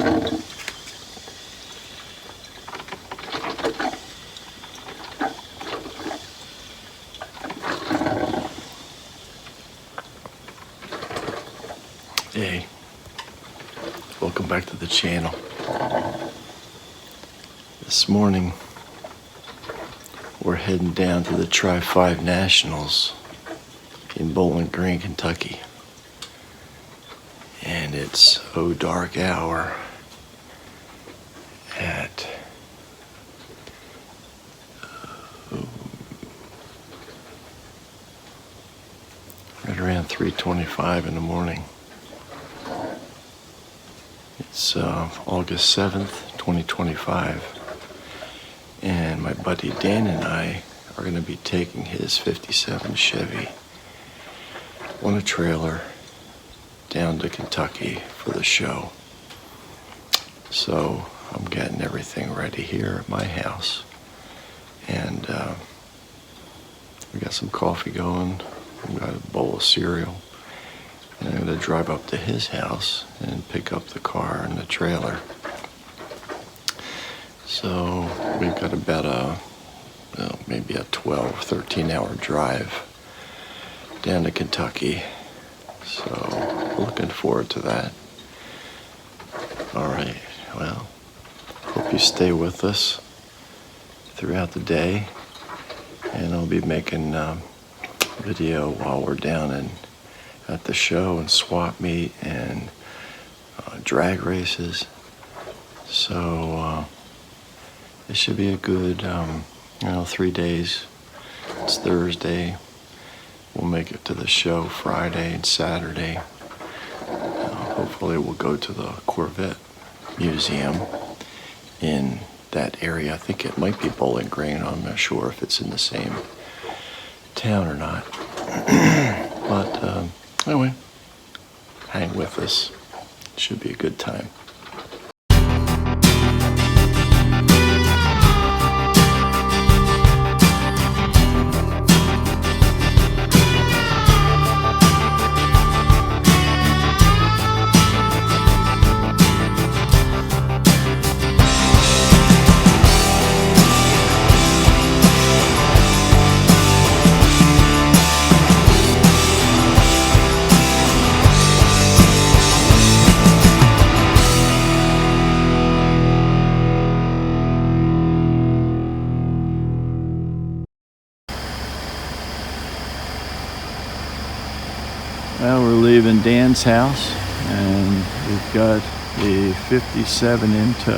Hey, welcome back to the channel. This morning we're heading down to the Tri-5 Nationals in Bowling Green, Kentucky. And it's dark hour at right around 3:25 in the morning. It's August 7th, 2025, and my buddy Dan and I are going to be taking his 57 Chevy on a trailer down to Kentucky for the show. So I'm getting everything ready here at my house, and we got some coffee going, we got a bowl of cereal. And I'm going to drive up to his house and pick up the car and the trailer. So we've got about maybe a 12, 13-hour drive down to Kentucky. So looking forward to that. All right, well, hope you stay with us throughout the day. And I'll be making video while we're down at the show and swap meet and drag races. So it should be a good 3 days. It's Thursday. We'll make it to the show Friday and Saturday. Hopefully we'll go to the Corvette Museum in that area. I think it might be Bowling Green. I'm not sure if it's in the same town or not. But anyway, hang with us. It should be a good time. Well, we're leaving Dan's house, and we've got the 57 in tow.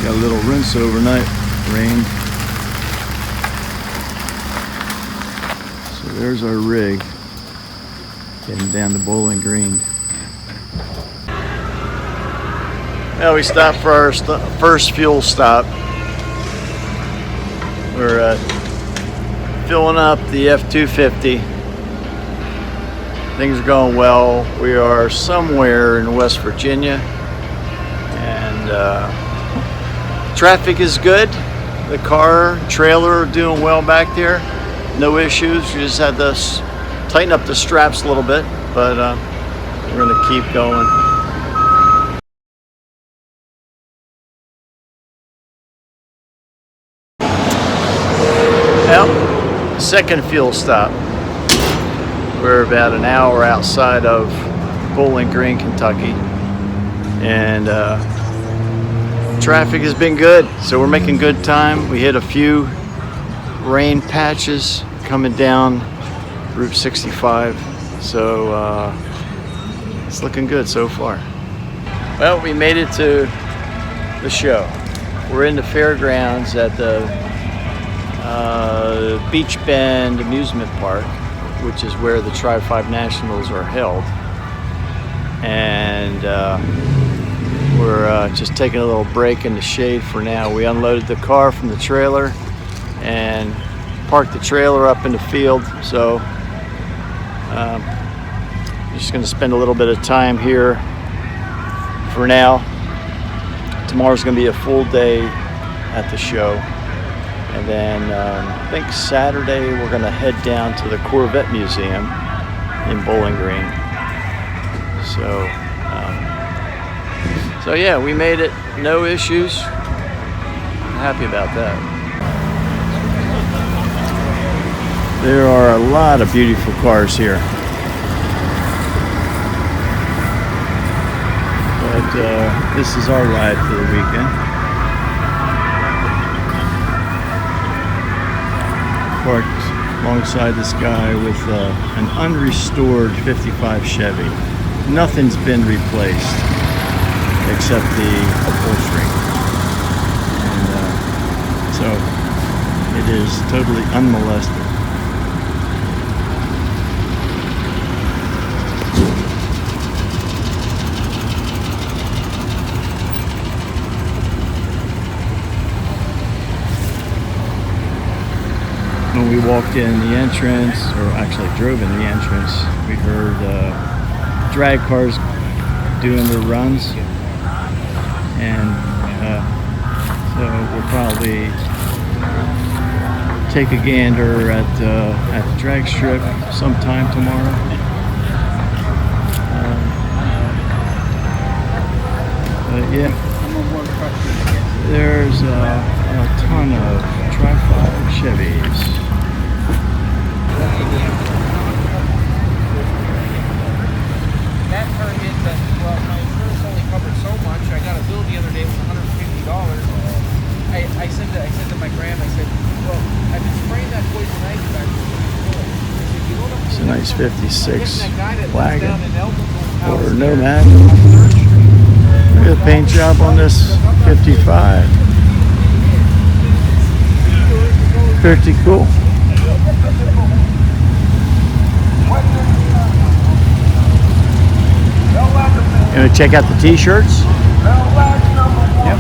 Got a little rinse overnight, rained. There's our rig, heading down to Bowling Green. Well, we stopped for our first fuel stop. We're filling up the F-250. Things are going well. We are somewhere in West Virginia, and traffic is good. The car, trailer are doing well back there. No issues. You just had to tighten up the straps a little bit, but we're going to keep going. Well, second fuel stop. We're about an hour outside of Bowling Green, Kentucky, and traffic has been good, so we're making good time. We hit a few rain patches coming down Route 65, so it's looking good so far. Well, we made it to the show. We're in the fairgrounds at the Beach Bend Amusement Park, which is where the Tri-5 Nationals are held, and we're just taking a little break in the shade for now. We unloaded the car from the trailer and parked the trailer up in the field, so I'm just going to spend a little bit of time here for now. Tomorrow's going to be a full day at the show. And then I think Saturday we're going to head down to the Corvette Museum in Bowling Green. So yeah, we made it. No issues. I'm happy about that. There are a lot of beautiful cars here. But this is our ride for the weekend. Parked alongside this guy with an unrestored 55 Chevy. Nothing's been replaced except the upholstery. And so it is totally unmolested. When we walked in the entrance, or actually drove in the entrance, we heard drag cars doing their runs, and so we'll probably take a gander at the drag strip sometime tomorrow. But yeah, there's a ton of Tri-5 Chevys. That turned into, well, my insurance only covered so much. I got a bill the other day with $150. I said to my grand, I said, well, I've been spraying that poison ivy back there. It's a nice 56 wagon or Nomad. Look at the paint job on this 55. Pretty cool. You want to check out the t-shirts? Yep.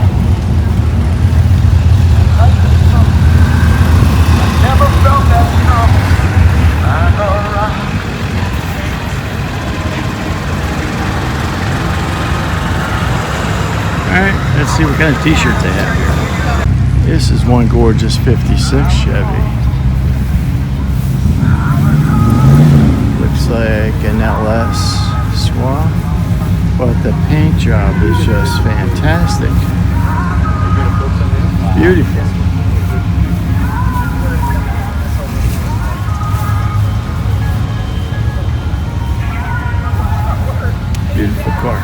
Alright, let's see what kind of t-shirts they have here. This is one gorgeous 56 Chevy. Looks like an LS swap. But the paint job is just fantastic. Beautiful. Beautiful car.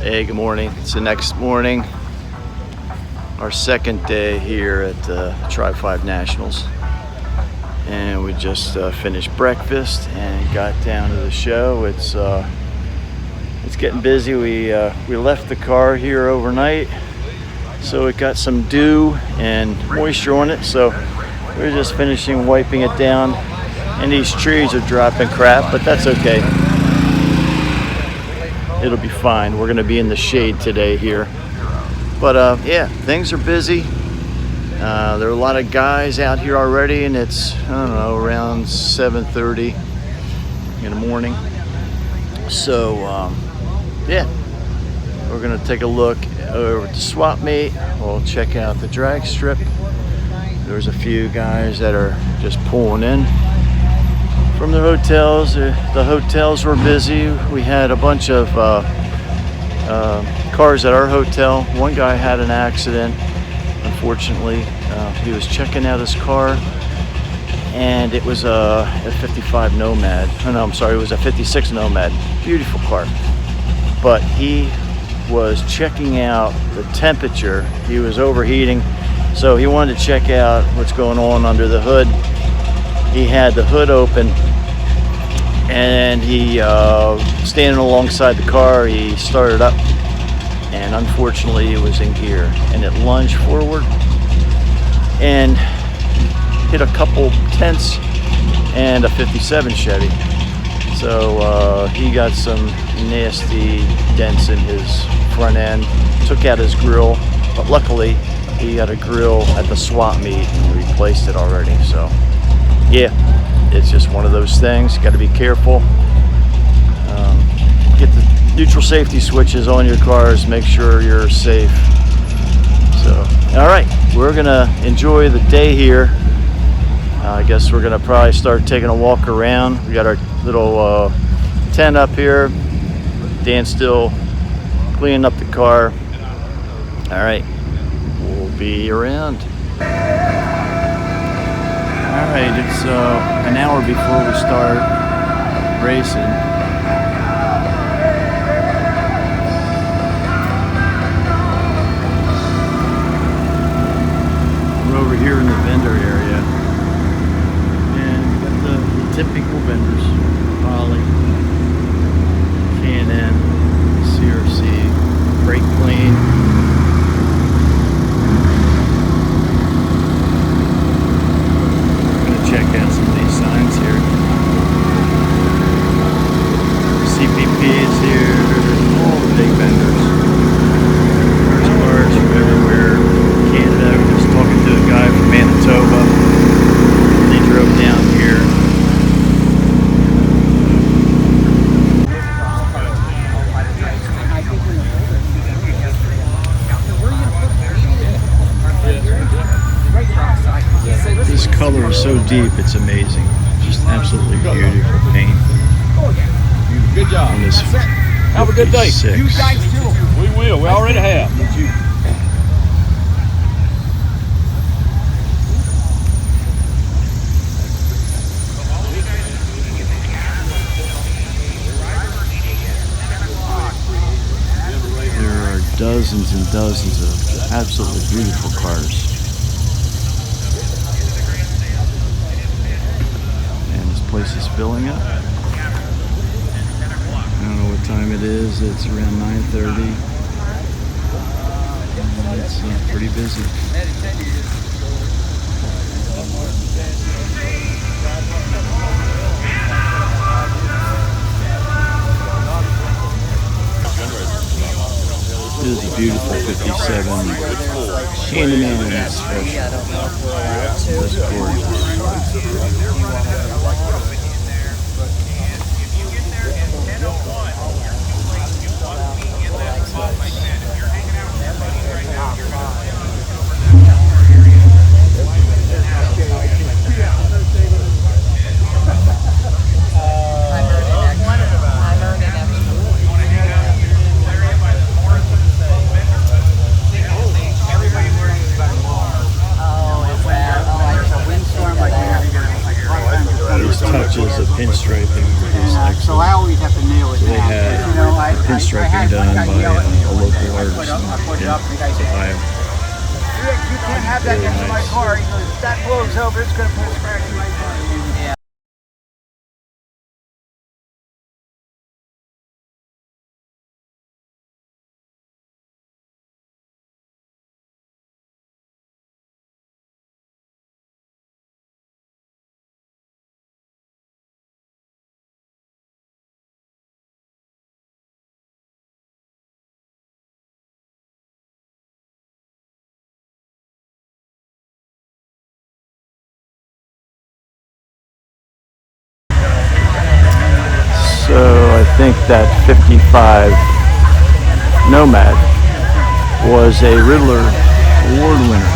Hey, good morning. It's the next morning, our second day here at the Tri-5 Nationals. And we just finished breakfast and got down to the show. It's It's getting busy. We left the car here overnight, so it got some dew and moisture on it. So we're just finishing wiping it down, and these trees are dropping crap, but that's okay. It'll be fine. We're gonna be in the shade today here. But yeah, things are busy. There are a lot of guys out here already, and it's, I don't know, around 7:30 in the morning. So yeah, we're gonna take a look over at the swap meet. We'll check out the drag strip. There's a few guys that are just pulling in from the hotels. The hotels were busy. We had a bunch of cars at our hotel. One guy had an accident, unfortunately. He was checking out his car, and it was a 55 Nomad. Oh, no, I'm sorry, it was a 56 Nomad. Beautiful car. But he was checking out the temperature. He was overheating, so he wanted to check out what's going on under the hood. He had the hood open, and he, standing alongside the car, he started up, and unfortunately it was in gear, and it lunged forward and hit a couple tents and a 57 Chevy. So he got some nasty dents in his front end, took out his grill, but luckily he got a grill at the swap meet and replaced it already. So yeah, it's just one of those things. You got to be careful. Get the neutral safety switches on your cars, make sure you're safe. So all right, we're gonna enjoy the day here. I guess we're gonna probably start taking a walk around. We got our little tent up here. Dan's still cleaning up the car. All right, we'll be around. All right, it's an hour before we start racing. We're over here in the vendor area. The typical vendors: Poly, K&N, CRC, Brake Clean. I'm gonna check out some of these signs here. CPP is here. All the big vendors. There's cars from everywhere. Canada. We're just talking to a guy from Manitoba. They drove down here. This color is so deep, it's amazing. Just absolutely beautiful paint. Good job. On this Have a good day. 56. You guys too. We will. We already have. There are dozens and dozens of absolutely beautiful cars. And this place is filling up. I don't know what time it is. It's around 9:30. And it's pretty busy. This is a beautiful 57 Handyman special. That's gorgeous. Touches of pinstriping. So I always have to nail it They down. had pinstriping done by a local artist in Ohio. You can't have that next to my car. He goes, if that blows over, it's going to put a scratch in my car. think that 55 Nomad was a Riddler Award winner.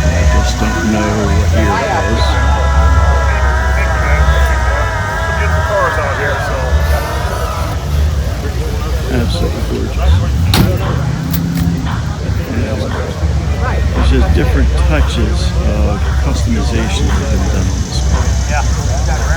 I just don't know what year it was. Absolutely gorgeous. There's just different touches of customization that have been done on this car.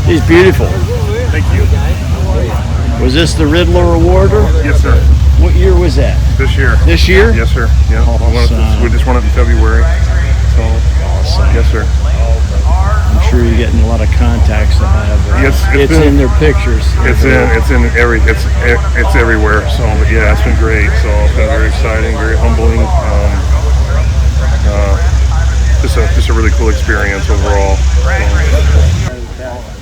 He's beautiful. Thank you. Was this the Riddler Award? Yes, sir. What year was that? This year. This year? Yes, sir. Yeah. We just won it in February. So, yes, sir. I'm sure you're getting a lot of contacts to have. Yes, it's in their pictures. It's everywhere. So, but yeah, it's been great. So it's been very exciting, very humbling. Just a really cool experience overall.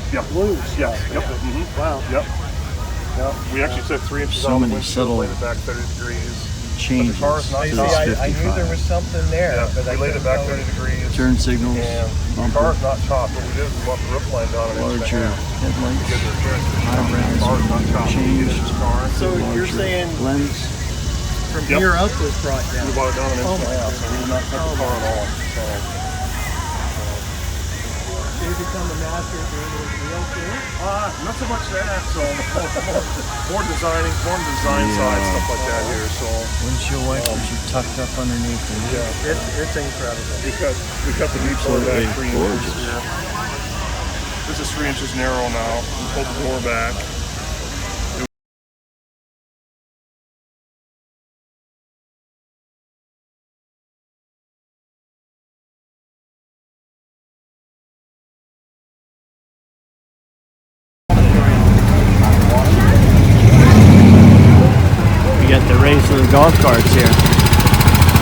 Yeah. Blues. Yeah. Yep. Mm-hmm. Wow. Yep. Yeah. We actually took 3 inches So off many the windshield, subtle laid it back 30 degrees. Changes. The car's not to chopped. this 55. I knew there was something there, Yeah, but we laid it back 30 degrees. Turn signals, And the bumper, car's not chopped. What we did is we left the roof line down an inch larger and a half. headlights, The car's not chopped. changed. This car. So you're larger saying lens. from Yep. here up was brought down. We bought it down an inch and a half, so we did not cut the car at all. So, So you become a master of doing it real too? not so much that. So more designing, more design side stuff like that here. So Windshield wipers are tucked up underneath. yeah, It's incredible. we cut the deep door back Absolutely 3 inches gorgeous. here. This is 3 inches narrow now. We pulled the door back. We got the race of the golf carts here.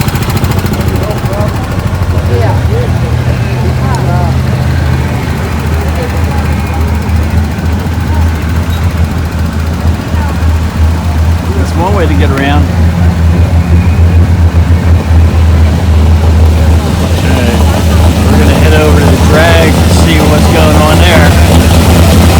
That's one way to get around. Okay. We're gonna head over to the drag to see what's going on there.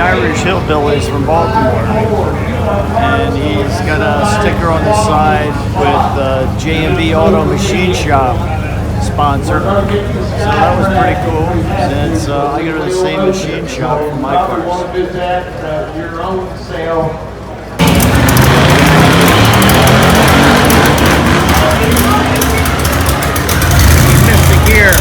Irish Hillbillies from Baltimore, and he's got a sticker on the side with J&B Auto Machine Shop sponsor. So that was pretty cool, since I go to the same machine shop for my cars. Your own sale. Missed the gear.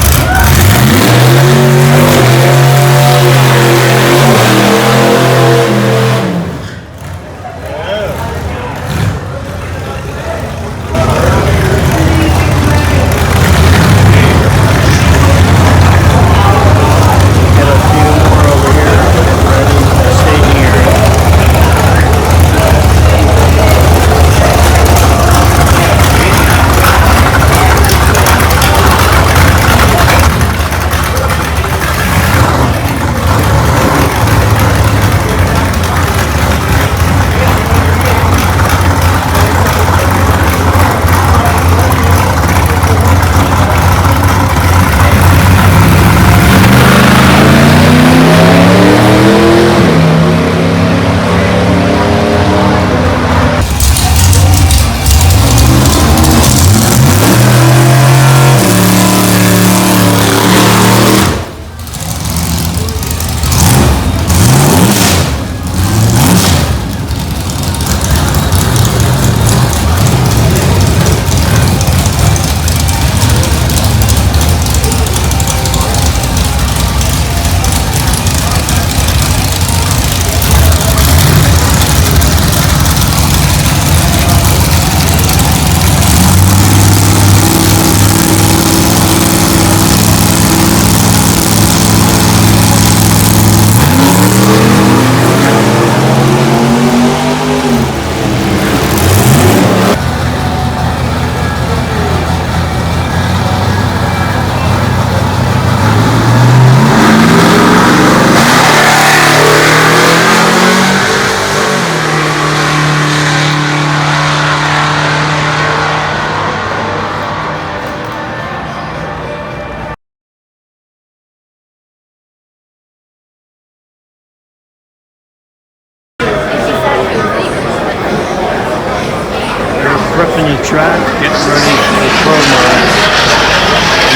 Prepping the track, getting ready for the promos,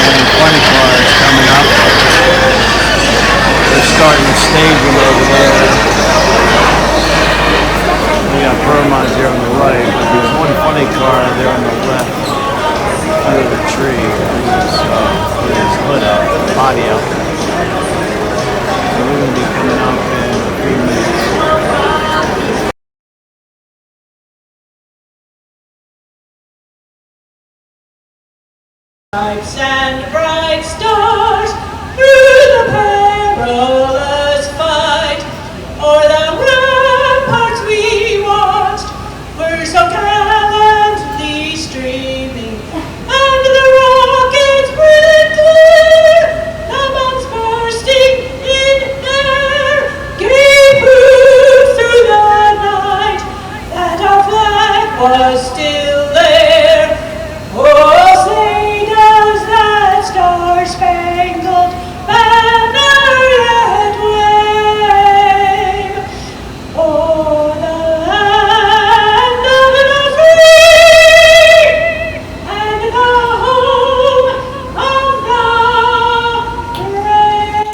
and funny cars coming up. They're starting to stage them over there. We got promos here on the right, but there's one funny car there on the left under the tree with his hood up, body out. So we're going to be coming up in a few minutes. Stripes and bright stars through the perilous fight, o'er the ramparts we watched were so gallantly streaming, and the rockets went clear, the bombs bursting in air gave proof through the night that our flag was still there. Oh, say does that star-spangled banner yet wave o'er the land of the free and the home of the brave?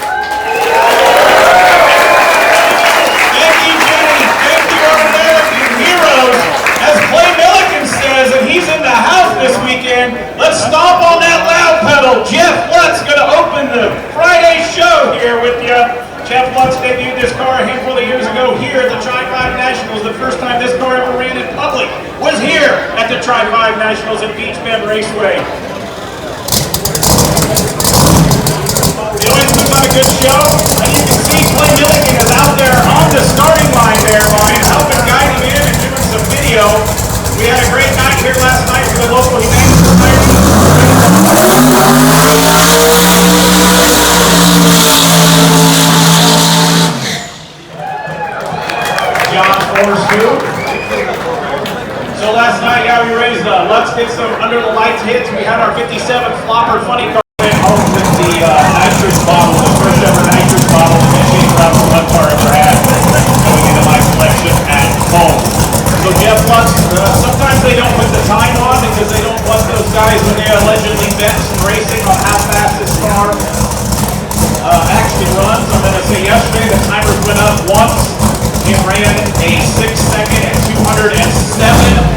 Thank you, Jenny. Thank you, our American heroes. As Clay Milliken says, and he's in the house this weekend, let's stomp on that loud pedal. Jeff Lutz going to open the Friday show here with you. Jeff Lutz debuted this car a handful of years ago here at the Tri-5 Nationals. The first time this car ever ran in public was here at the Tri-5 Nationals at Beach Bend Raceway. They always put on a good show, and you can see Clay Milliken is out there on the starting line there, Ryan, helping guide him in and doing some video. We had a great night here last night for the local Humane Society. course, too. So last night, yeah, we raised, let's get some under the lights hits. We had our 57 flopper funny car went home with the nitrous bottle, the first ever nitrous bottle that Shane Brown's Mud Car ever had, going into my collection at home. So Jeff Lutz, sometimes they don't put the time on because they don't want those guys when they allegedly bet some racing on how fast this car actually runs. I'm going to say yesterday the timers went up once. It ran a 6-second at 207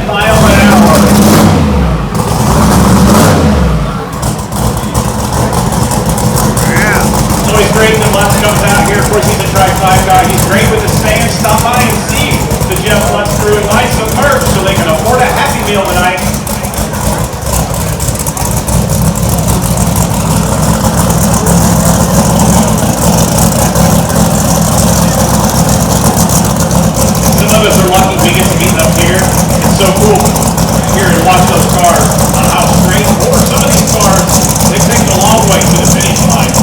miles an hour. So he's great that Lutz comes out here. Of course, he's a Tri-5 guy. He's great with the stand. Stop by and see the Jeff Lutz crew and buy some merch so they can afford a Happy Meal tonight. Some of us are lucky we get to meet up here. It's so cool here to watch those cars on how straight, or some of these cars, they take it a long way to the finish line.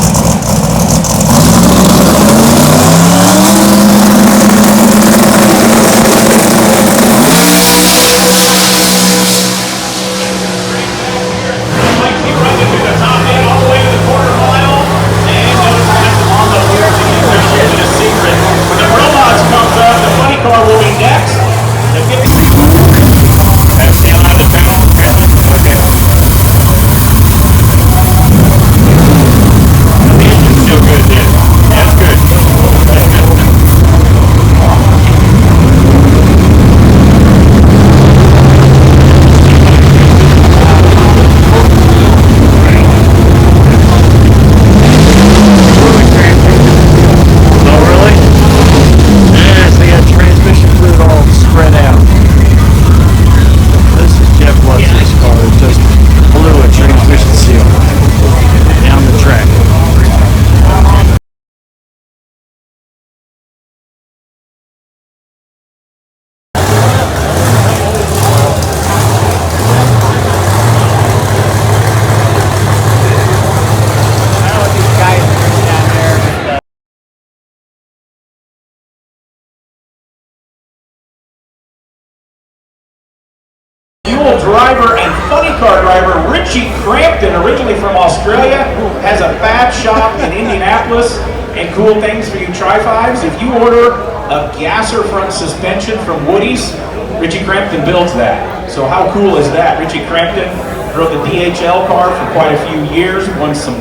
Driver and funny car driver Richie Crampton, originally from Australia, has a fab shop in Indianapolis and cool things for you Tri-5s. If you order a gasser front suspension from Woody's, Richie Crampton builds that. So how cool is that? Richie Crampton drove the DHL car for quite a few years, won some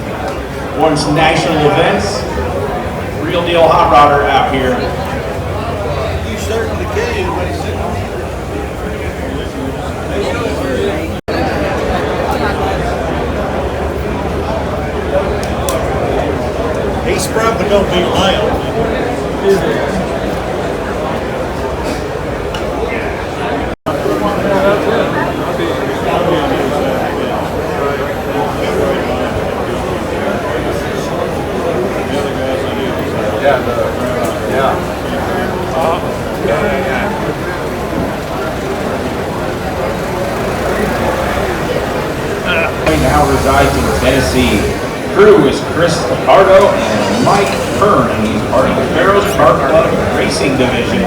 national events. Real deal hot rodder out here. You certainly can. He's probably going to be loud. Now resides in Tennessee. Crew is Chris Picardo and Mike Kern, and he's part of the Barrows Kart Club Racing Division.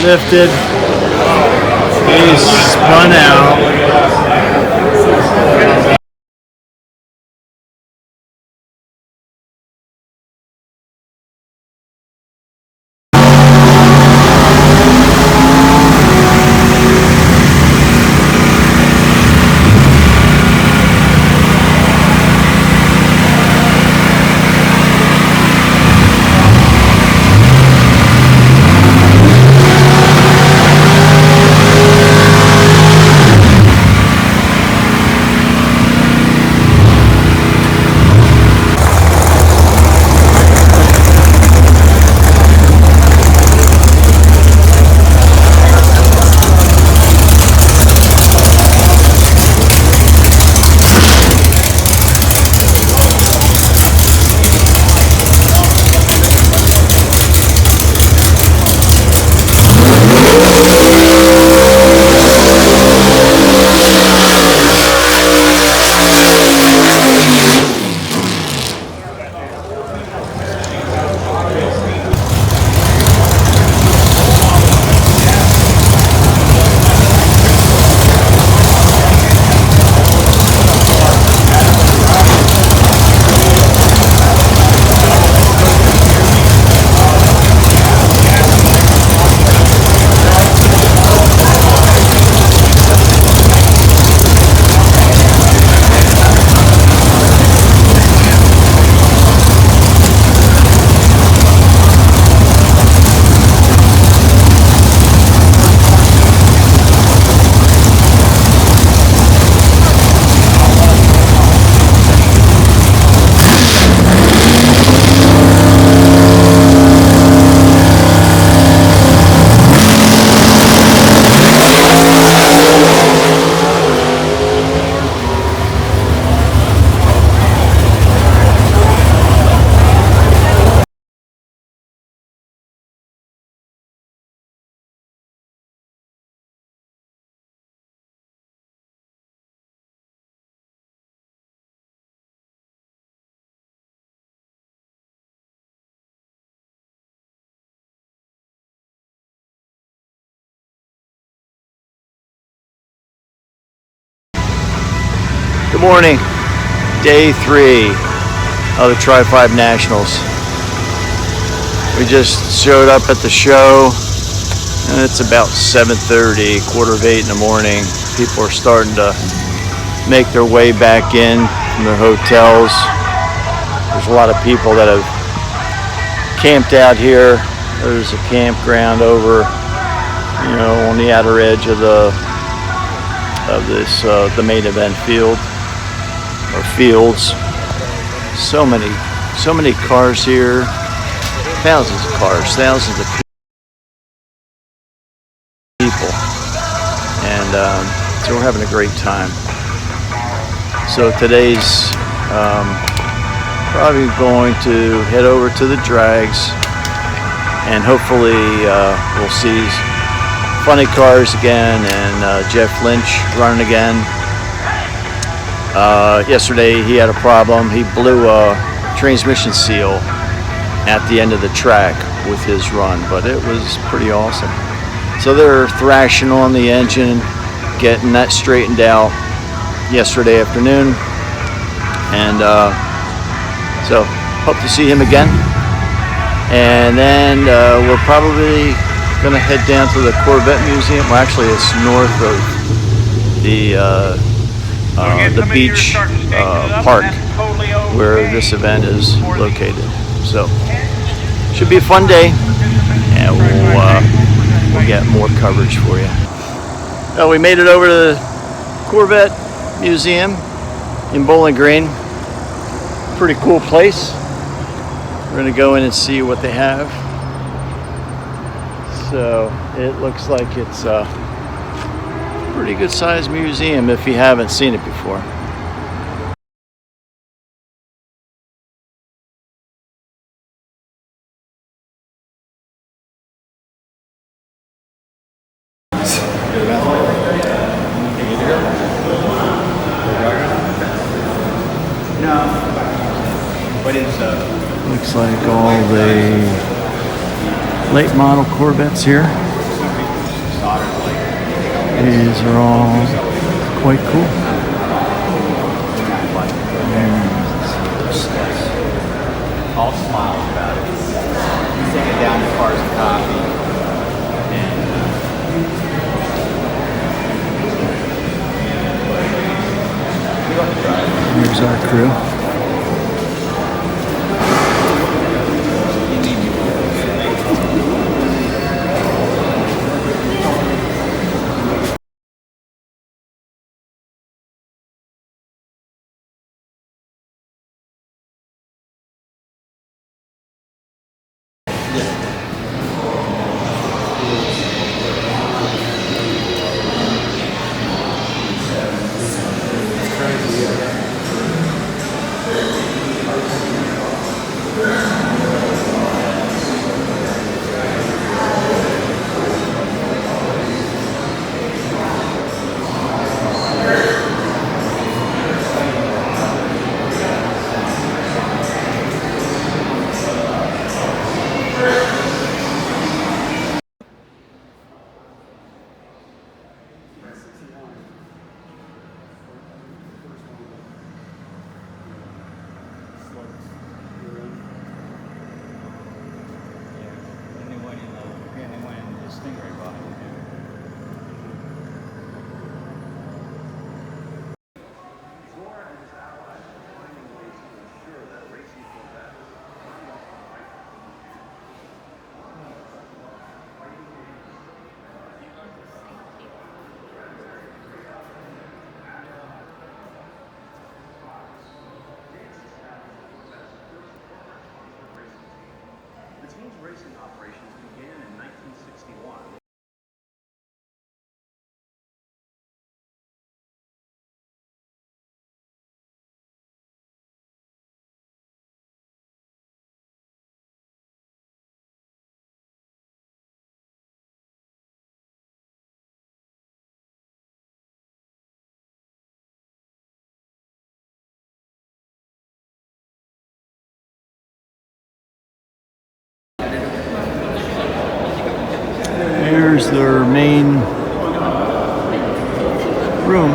lifted. He's spun out. Good morning. Day 3 of the Tri-5 Nationals. We just showed up at the show and it's about 7:30, 7:45 in the morning. People are starting to make their way back in from their hotels. There's a lot of people that have camped out here. There's a campground over, on the outer edge of the main event field. Or fields. So many cars here. Thousands of cars, thousands of people. And so we're having a great time. So today's probably going to head over to the drags and hopefully we'll see funny cars again and Jeff Lynch running again. Yesterday he had a problem. He blew a transmission seal at the end of the track with his run, but it was pretty awesome. So they're thrashing on the engine, getting that straightened out yesterday afternoon, and so hope to see him again. And then we're probably going to head down to the Corvette Museum. Well, actually it's north of the beach park where this event is located. So should be a fun day, and we'll get more coverage for you. Well, we made it over to the Corvette Museum in Bowling Green. Pretty cool place. We're going to go in and see what they have. So it looks like it's a pretty good sized museum if you haven't seen it before. Looks like all the late model Corvettes here. These are all quite cool. All smiles about it. He's taking down the cars of coffee. Here's our crew. Racing operations began in 1961. Here's their main room.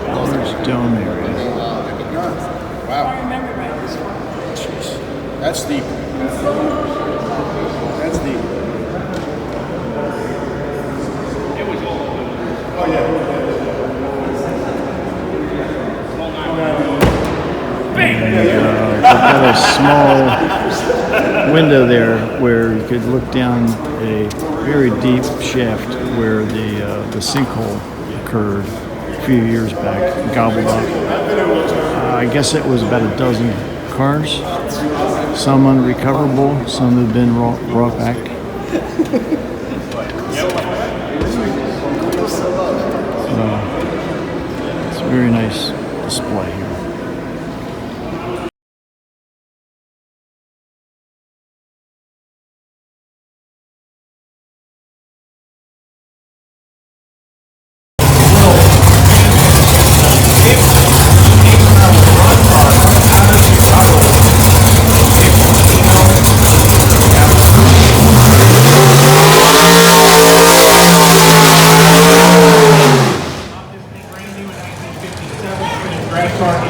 Large dome area. Wow. Jeez. That's deep. That's deep. Oh, yeah. They've got a small window there where you could look down a very deep shaft where the sinkhole occurred a few years back, gobbled up. I guess it was about a dozen cars, some unrecoverable, some have been brought back. It's a very nice display here. Car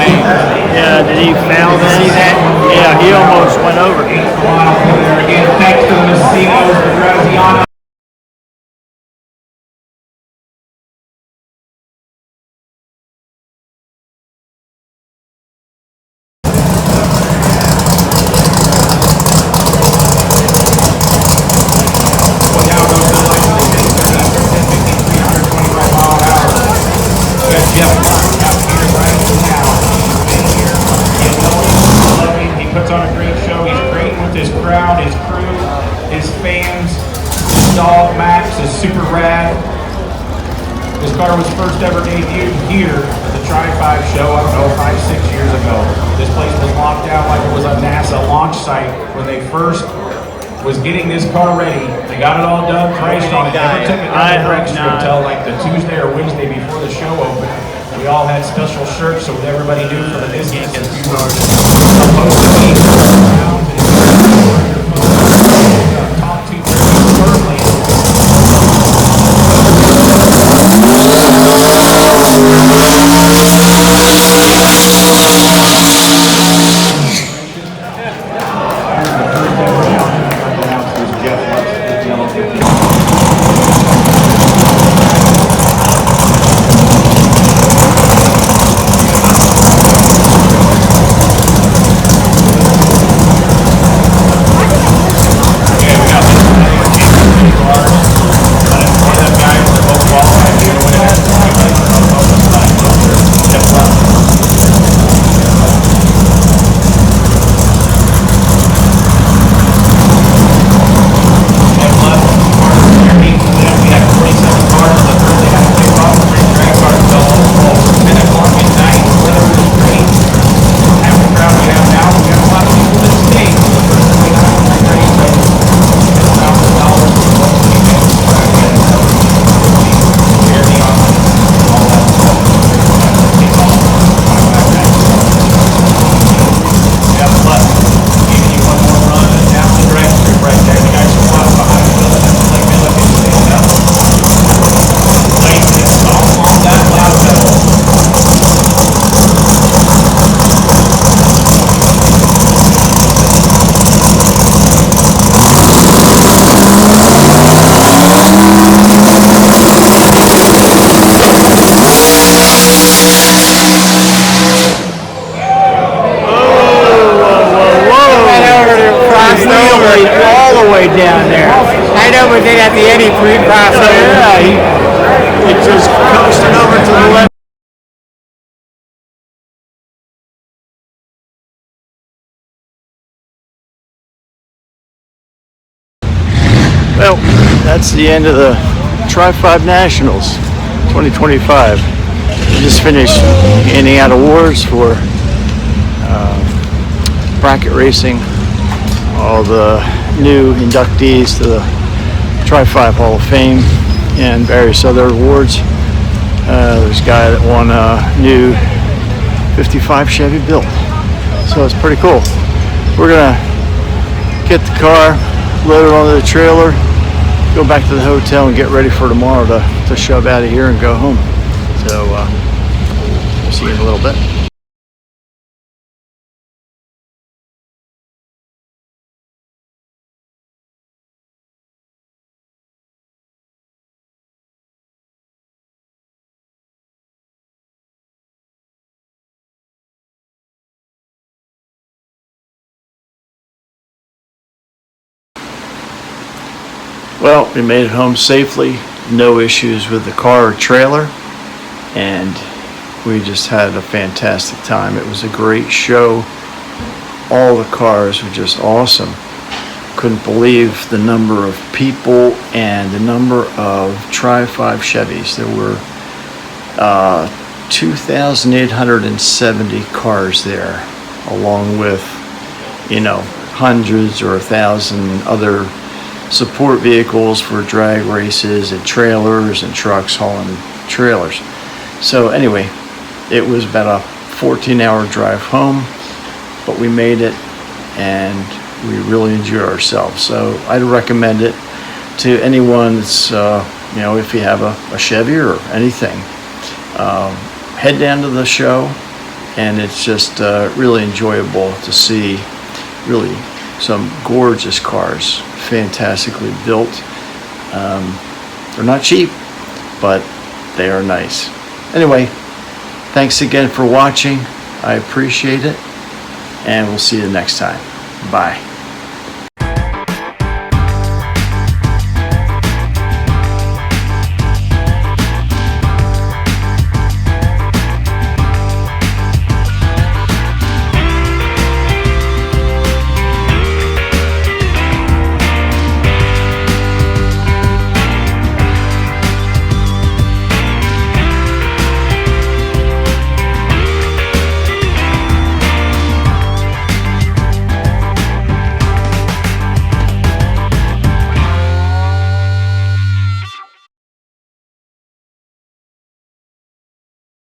Yeah, did he foul that? See that? Yeah, he almost went over. Again, thanks to the Messicos, the Graziano. He puts on a great show. He's great with his crowd, his crew, his fans, his dog Max is super rad. This car was first ever debuted here at the Tri-5 show, I don't know, 5-6 years ago. This place was locked down like it was a NASA launch site when they first was getting this car ready. They got it all done, priced on it, never took another extra until like the Tuesday or Wednesday before the show opened. We all had special shirts so that everybody knew for the distance that we were supposed to be around and top two firmly. All the way down there. I know, but then at the end he pre-crossed over. Yeah, it just coasted over to the left. Well, that's the end of the Tri-5 Nationals 2025. We just finished handing out awards for bracket racing, all the new inductees to the Tri-5 Hall of Fame and various other awards. There's a guy that won a new 55 Chevy Built, so it's pretty cool. We're gonna get the car, load it onto the trailer, go back to the hotel and get ready for tomorrow to shove out of here and go home. So we'll see you in a little bit. Well, we made it home safely, no issues with the car or trailer, and we just had a fantastic time. It was a great show. All the cars were just awesome. Couldn't believe the number of people and the number of Tri-5 Chevys. There were 2,870 cars there, along with, hundreds or 1,000 other support vehicles for drag races and trailers and trucks hauling trailers. So anyway, it was about a 14-hour drive home, but we made it and we really enjoyed ourselves. So I'd recommend it to anyone that's, if you have a Chevy or anything, head down to the show and it's just really enjoyable to see really some gorgeous cars, fantastically built. They're not cheap, but they are nice. Anyway, thanks again for watching. I appreciate it, and we'll see you next time. Bye.